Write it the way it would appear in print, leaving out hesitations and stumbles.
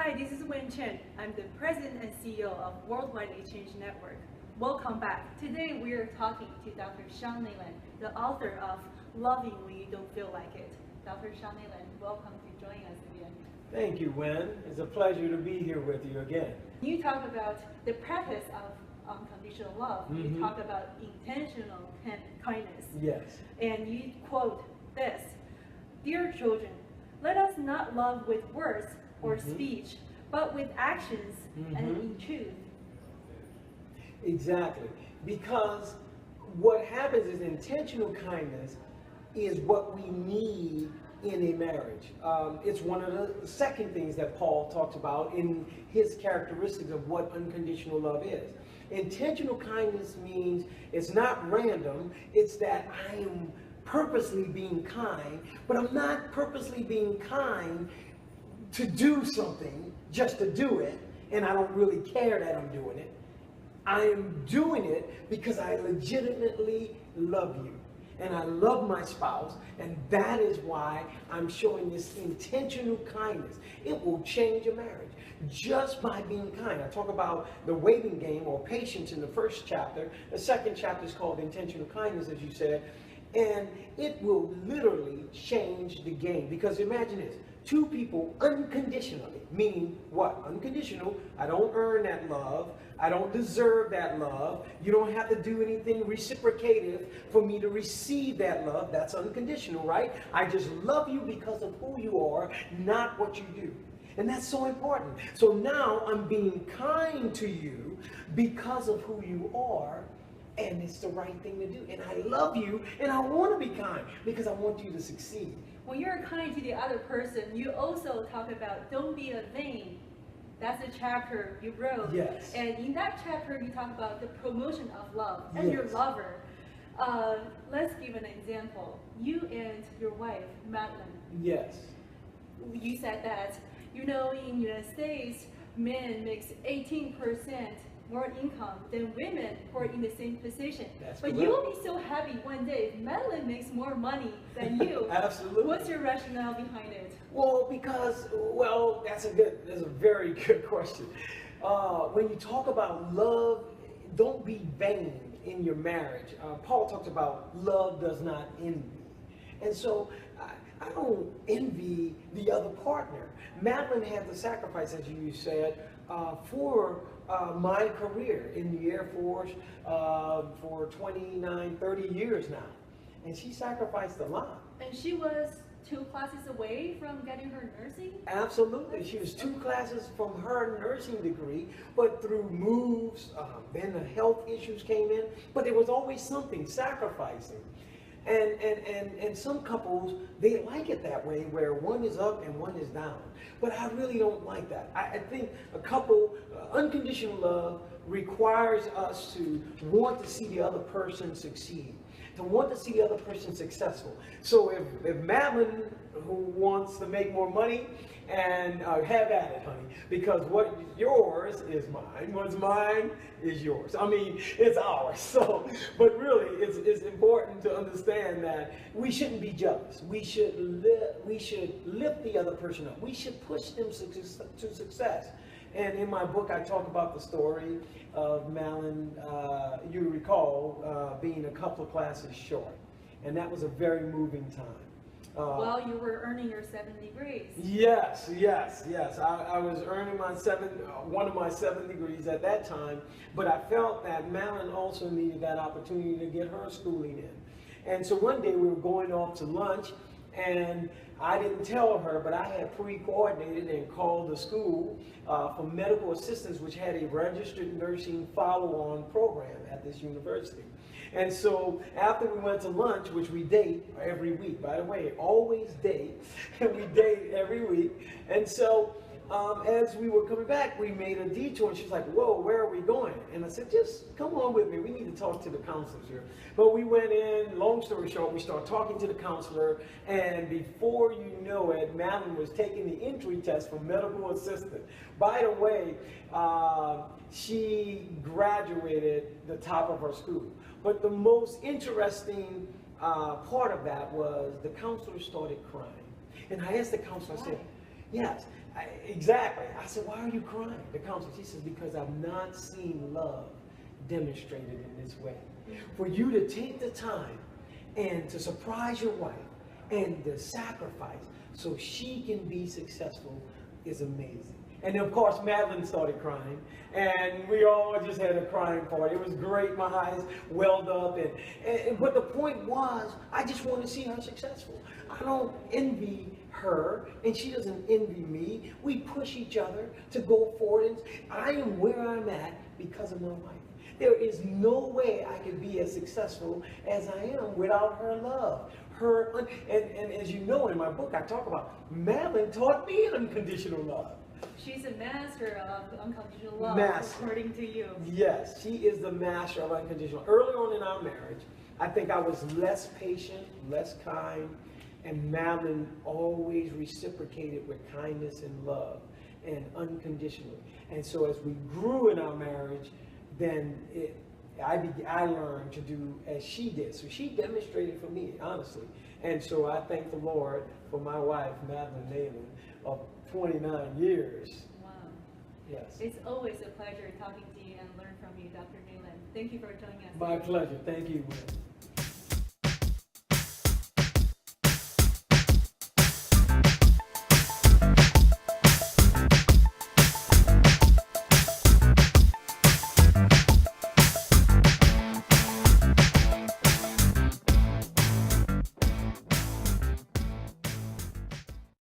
Hi, this is Wen Chen. I'm the President and CEO of Worldwide Exchange Network. Welcome back. Today we are talking to Dr. Shon Neyland, the author of Loving When You Don't Feel Like It. Dr. Shon Neyland, welcome to join us again. Thank you, Wen. It's a pleasure to be here with you again. You talk about the practice of unconditional love. You talk about intentional kindness. Yes. And you quote this: "Dear children, let us not love with words or speech, but with actions and in truth." Exactly. Because what happens is intentional kindness is what we need in a marriage. It's one of the second things that Paul talks about in his characteristics of what unconditional love is. Intentional kindness means it's not random, it's that I am purposely being kind, but I'm not purposely being kind to do something just to do it, and I don't really care that I'm doing it. I am doing it because I legitimately love you. And I love my spouse, and that is why I'm showing this intentional kindness. It will change a marriage just by being kind. I talk about the waiting game or patience in the first chapter. The second chapter is called intentional kindness, as you said, and it will literally change the game. Because imagine this. Two people unconditionally, meaning what? Unconditional, I don't earn that love, I don't deserve that love, you don't have to do anything reciprocative for me to receive that love. That's unconditional, right? I just love you because of who you are, not what you do. And that's so important. So now I'm being kind to you because of who you are, and it's the right thing to do. And I love you, and I want to be kind because I want you to succeed. When you're kind to the other person, you also talk about don't be a vain. That's a chapter you wrote. Yes. And in that chapter, you talk about the promotion of love and Yes. your lover. Let's give an example. You and your wife, Madeline. Yes. You said that, in the United States, men makes 18% more income than women who are in the same position. That's but correct. you will be so happy one day if Madeline makes more money than you. Absolutely. What's your rationale behind it? Well, because, that's a very good question. When you talk about love, don't be vain in your marriage. Paul talks about love does not envy. And so I don't envy the other partner. Madeline had to sacrifice, as you said, for my career in the Air Force for 29, 30 years now. And she sacrificed a lot. And she was 2 classes away from getting her nursing? Absolutely. She was 2 classes from her nursing degree, but through moves, then the health issues came in, but there was always something, sacrificing. And some couples, they like it that way, where one is up and one is down. But I really don't like that. I think a couple, unconditional love requires us to want to see the other person succeed, to want to see the other person successful. So if Madeline, who wants to make more money, and have at it, honey, because what's yours is mine, what's mine is yours. I mean, it's ours. So, but really, it's important to understand that we shouldn't be jealous. We should lift the other person up. We should push them to success. And in my book, I talk about the story of Madeline, you recall, being a couple of classes short. And that was a very moving time. While you were earning your 7 degrees. Yes. I was earning one of my 7 degrees at that time, but I felt that Madeline also needed that opportunity to get her schooling in. And so one day we were going off to lunch, and I didn't tell her, but I had pre-coordinated and called the school for medical assistance, which had a registered nursing follow-on program at this university. And so after we went to lunch, which we date every week, by the way, always date, and we date every week. And so as we were coming back, we made a detour, and she's like, whoa, where are we going? And I said, just come on with me. We need to talk to the counselors here. But we went in, long story short, we started talking to the counselor, and before you know it, Madeline was taking the entry test for medical assistant. By the way, she graduated the top of her school. But the most interesting part of that was the counselor started crying. And I asked the counselor, I said, Yes, exactly. I said, why are you crying? The counselor, she says, because I've not seen love demonstrated in this way. For you to take the time and to surprise your wife and the sacrifice so she can be successful is amazing. And of course, Madeline started crying, and we all just had a crying party. It was great. My eyes welled up, but the point was, I just want to see her successful. I don't envy her, and she doesn't envy me. We push each other to go forward, and I am where I'm at because of my wife. There is no way I can be as successful as I am without her love. And as you know, in my book, I talk about Madeline taught me unconditional love. She's a master of unconditional love, Master. according to you. Yes, she is the master of unconditional. Early on in our marriage, I think I was less patient, less kind, and Madeline always reciprocated with kindness and love and unconditionally. And so as we grew in our marriage, then I learned to do as she did. So she demonstrated for me, honestly. And so I thank the Lord for my wife, Madeline Neyland, of 29 years. Wow. Yes. It's always a pleasure talking to you and learn from you, Dr. Neyland. Thank you for joining us. My pleasure. Thank you, Will.